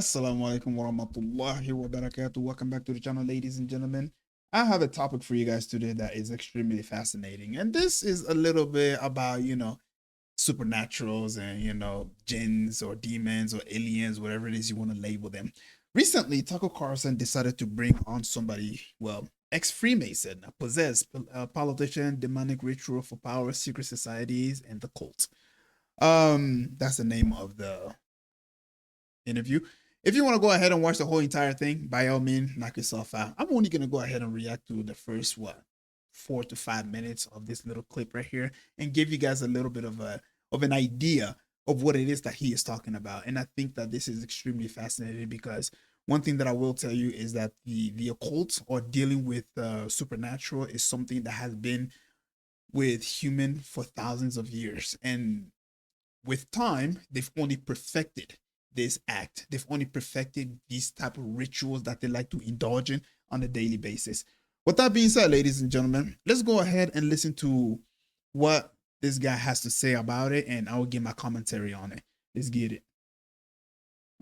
Assalamu alaikum wa rahmatullahi wa barakatuh. Welcome back to the channel, ladies and gentlemen. I have a topic for you guys today that is extremely fascinating. And this is a little bit about, supernaturals and, jinns or demons or aliens, whatever it is you want to label them. Recently, Tucker Carlson decided to bring on somebody, well, ex-Freemason, a possessed, a politician, demonic ritual for power, secret societies, and the cult. That's the name of the interview. If you want to go ahead and watch the whole entire thing, by all means, knock yourself out. I'm only gonna go ahead and react to the first 4 to 5 minutes of this little clip right here and give you guys a little bit of an idea of what it is that he is talking about. And I think that this is extremely fascinating because one thing that I will tell you is that the occult or dealing with supernatural is something that has been with human for thousands of years, and with time they've only perfected this act. They've only perfected these type of rituals that they like to indulge in on a daily basis. With that being said, ladies and gentlemen, let's go ahead and listen to what this guy has to say about it, and I will give my commentary on it. Let's get it.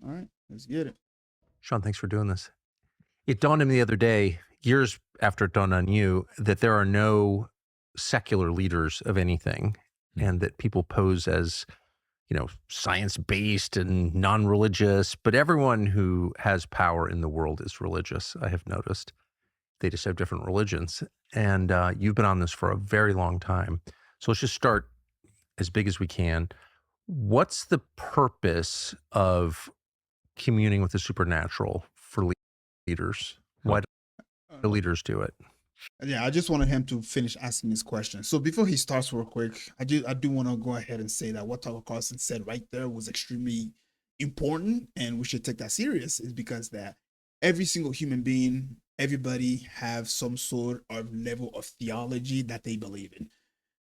All right, let's get it. Sean, thanks for doing this. It dawned on me the other day, years after it dawned on you, that there are no secular leaders of anything, and that people pose as, science-based and non-religious, but everyone who has power in the world is religious, I have noticed. They just have different religions. And you've been on this for a very long time. So let's just start as big as we can. What's the purpose of communing with the supernatural for leaders? Why do leaders do it? Yeah, I just wanted him to finish asking his question. So before he starts real quick, I do want to go ahead and say that what Tucker Carlson said right there was extremely important, and we should take that serious. Is because that every single human being, everybody have some sort of level of theology that they believe in.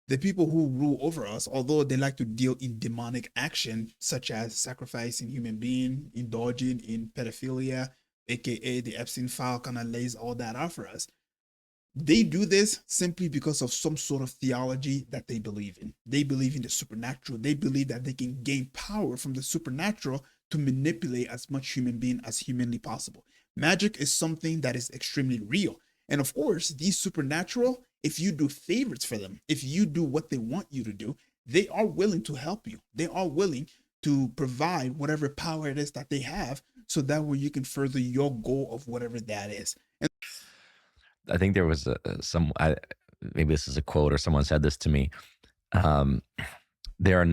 The people who rule over us, although they like to deal in demonic action, such as sacrificing human being, indulging in pedophilia, aka the Epstein file kind of lays all that out for us. They do this simply because of some sort of theology that they believe in. They believe in the supernatural. They believe that they can gain power from the supernatural to manipulate as much human being as humanly possible. Magic is something that is extremely real. And of course, these supernatural, if you do favors for them, if you do what they want you to do, they are willing to help you. They are willing to provide whatever power it is that they have, so that way you can further your goal of whatever that is. And I think there was maybe this is a quote or someone said this to me. Um, there are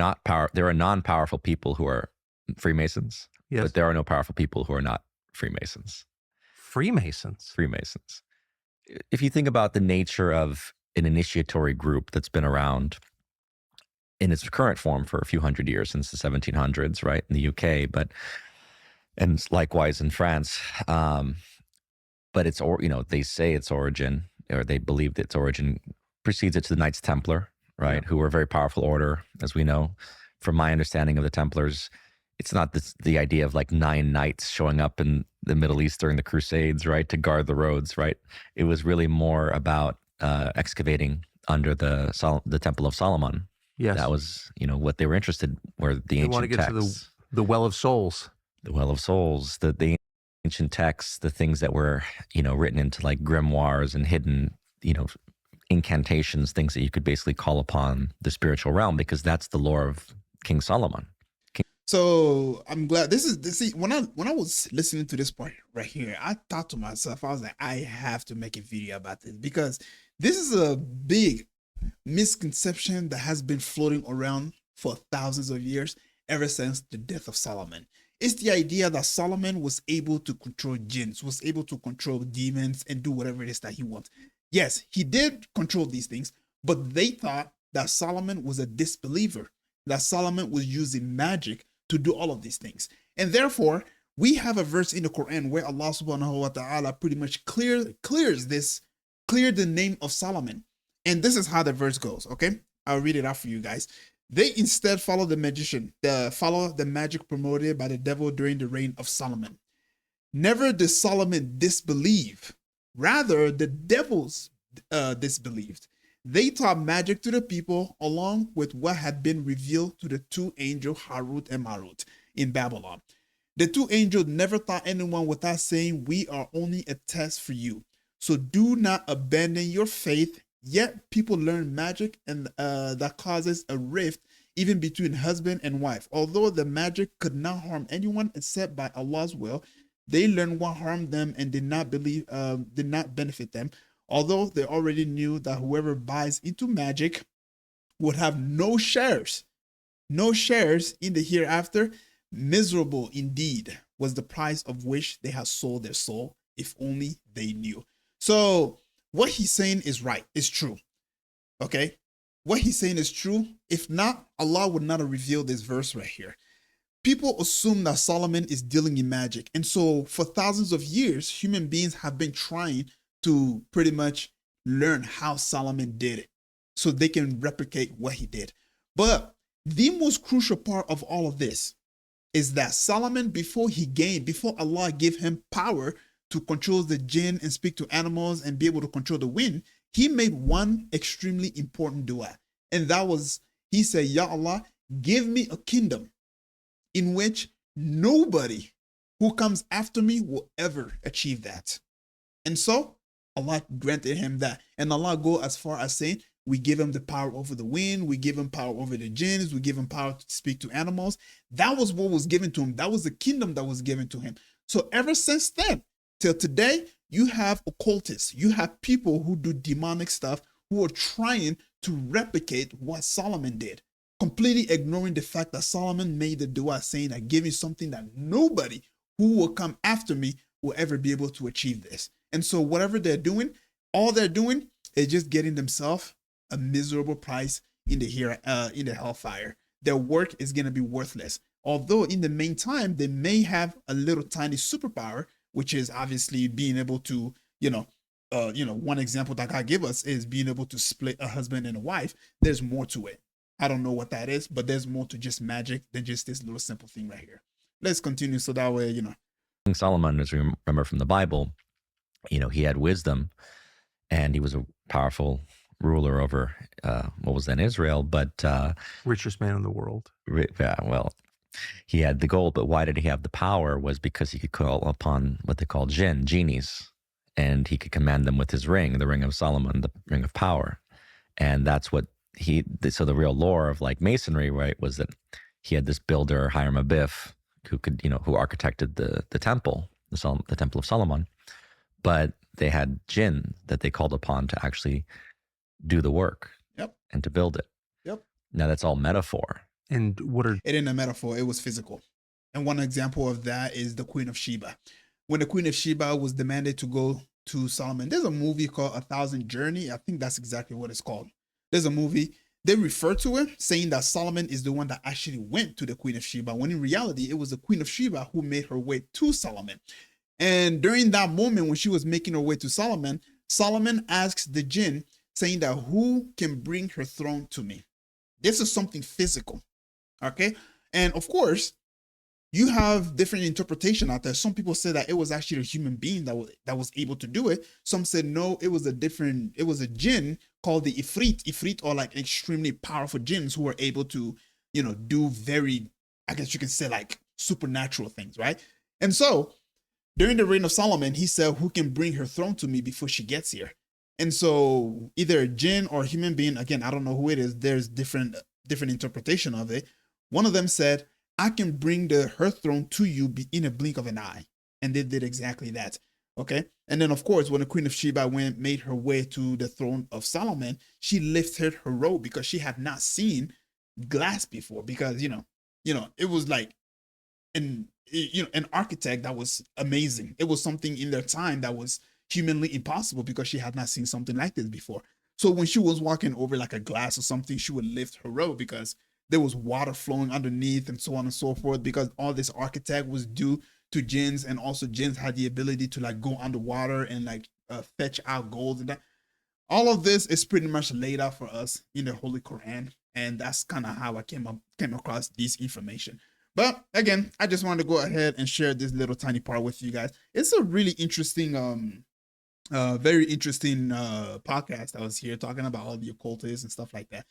non-powerful people who are Freemasons, Yes. but there are no powerful people who are not Freemasons. Freemasons. Freemasons. If you think about the nature of an initiatory group that's been around in its current form for a few hundred years, since the 1700s, right, in the UK, and likewise in France. But they say its origin, or they believe that its origin precedes it to the Knights Templar, right? Yeah. Who were a very powerful order, as we know. From my understanding of the Templars, it's not the idea of like 9 knights showing up in the Middle East during the Crusades, right, to guard the roads, right? It was really more about excavating under the Temple of Soloman. Yes, that was what they were interested. Were the ancient want to get texts, to the Well of Souls, the ancient texts, the things that were, written into like grimoires and hidden, incantations, things that you could basically call upon the spiritual realm, because that's the lore of King Solomon. So I'm glad see, when I was listening to this part right here, I thought to myself, I was like, I have to make a video about this, because this is a big misconception that has been floating around for thousands of years, ever since the death of Solomon. It's the idea that Solomon was able to control jinns, was able to control demons, and do whatever it is that he wants. Yes, he did control these things, but they thought that Solomon was a disbeliever, that Solomon was using magic to do all of these things. And therefore, we have a verse in the Quran where Allah subhanahu wa ta'ala pretty much clears the name of Solomon. And this is how the verse goes, okay? I'll read it out for you guys. They instead follow the magic promoted by the devil during the reign of Solomon. Never did Solomon disbelieve. Rather, the devils disbelieved. They taught magic to the people along with what had been revealed to the 2 angels Harut and Marut in Babylon. The two angels never thought anyone without saying, "We are only a test for you. So do not abandon your faith." Yet people learn magic, and that causes a rift even between husband and wife. Although the magic could not harm anyone except by Allah's will, they learned what harmed them and did not benefit them. Although they already knew that whoever buys into magic would have no shares in the hereafter. Miserable indeed was the price of which they had sold their soul, if only they knew. So what he's saying is right, it's true. Okay? What he's saying is true. If not, Allah would not have revealed this verse right here. People assume that Solomon is dealing in magic. And so for thousands of years, human beings have been trying to pretty much learn how Solomon did it so they can replicate what he did. But the most crucial part of all of this is that Solomon, before Allah gave him power to control the jinn and speak to animals and be able to control the wind, he made one extremely important dua. And that was, he said, "Ya Allah, give me a kingdom in which nobody who comes after me will ever achieve that." And so Allah granted him that. And Allah go as far as saying, we give him the power over the wind, we give him power over the jinns, we give him power to speak to animals. That was what was given to him. That was the kingdom that was given to him. So ever since then, till today, you have occultists, you have people who do demonic stuff, who are trying to replicate what Solomon did, completely ignoring the fact that Solomon made the dua saying, "I give you something that nobody who will come after me will ever be able to achieve this." And so whatever they're doing, all they're doing is just getting themselves a miserable price in the hellfire. Their work is going to be worthless. Although in the meantime, they may have a little tiny superpower, which is obviously being able to, one example that God gave us is being able to split a husband and a wife. There's more to it. I don't know what that is, but there's more to just magic than just this little simple thing right here. Let's continue so that way, King Solomon, as we remember from the Bible, he had wisdom and he was a powerful ruler over what was then Israel, but Richest man in the world. Yeah, well, he had the gold, but why did he have the power? Was because he could call upon what they call genies, and he could command them with his ring, the ring of Solomon, the ring of power. And that's what so the real lore of like masonry, right, was that he had this builder, Hiram Abiff, who could, who architected the temple, the Temple of Solomon, but they had jinn that they called upon to actually do the work. Yep. And to build it. Yep. Now that's all metaphor. And it ain't a metaphor, it was physical. And one example of that is the Queen of Sheba. When the Queen of Sheba was demanded to go to Solomon, there's a movie called 1,000 Journey. I think that's exactly what it's called. There's a movie, they refer to it saying that Solomon is the one that actually went to the Queen of Sheba, when in reality, it was the Queen of Sheba who made her way to Solomon. And during that moment, when she was making her way to Solomon, Solomon asks the jinn, saying that, "Who can bring her throne to me?" This is something physical. Okay. And of course, you have different interpretation out there. Some people say that it was actually a human being that was able to do it. Some said no, it was a jinn called the Ifrit, or like extremely powerful jinns who were able to, do very, I guess you can say, like supernatural things, right? And so during the reign of Solomon, he said, "Who can bring her throne to me before she gets here?" And so either a jinn or a human being, again, I don't know who it is, there's different interpretation of it. One of them said, "I can bring her throne to you in a blink of an eye." And they did exactly that. Okay. And then of course, when the Queen of Sheba made her way to the throne of Solomon, she lifted her robe because she had not seen glass before, because, it was like an architect that was amazing. It was something in their time that was humanly impossible, because she had not seen something like this before. So when she was walking over like a glass or something, she would lift her robe because there was water flowing underneath and so on and so forth, because all this architect was due to jinns, and also jinns had the ability to like go underwater and like fetch out gold and that. All of this is pretty much laid out for us in the Holy Quran, and that's kind of how I came across this information. But again, I just wanted to go ahead and share this little tiny part with you guys. It's a really interesting very interesting podcast. I was here talking about all the occultists and stuff like that.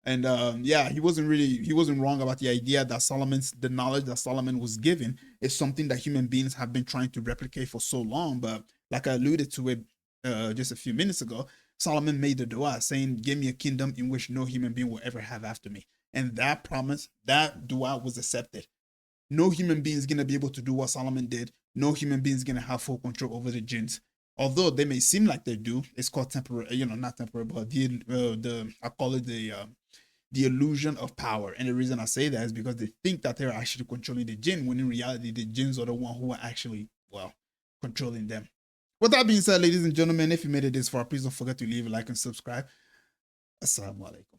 And yeah, he wasn't wrong about the idea that the knowledge that Solomon was given is something that human beings have been trying to replicate for so long. But like I alluded to it just a few minutes ago, Solomon made the dua saying, "Give me a kingdom in which no human being will ever have after me." And that promise, that dua was accepted. No human being is gonna be able to do what Solomon did. No human being is gonna have full control over the jinns. Although they may seem like they do, it's called temporary. Not temporary, but the I call it the illusion of power. And the reason I say that is because they think that they're actually controlling the jinn, when in reality, the jinns are the one who are actually, well, controlling them. With that being said, ladies and gentlemen, if you made it this far, please don't forget to leave a like and subscribe. Assalamu alaikum.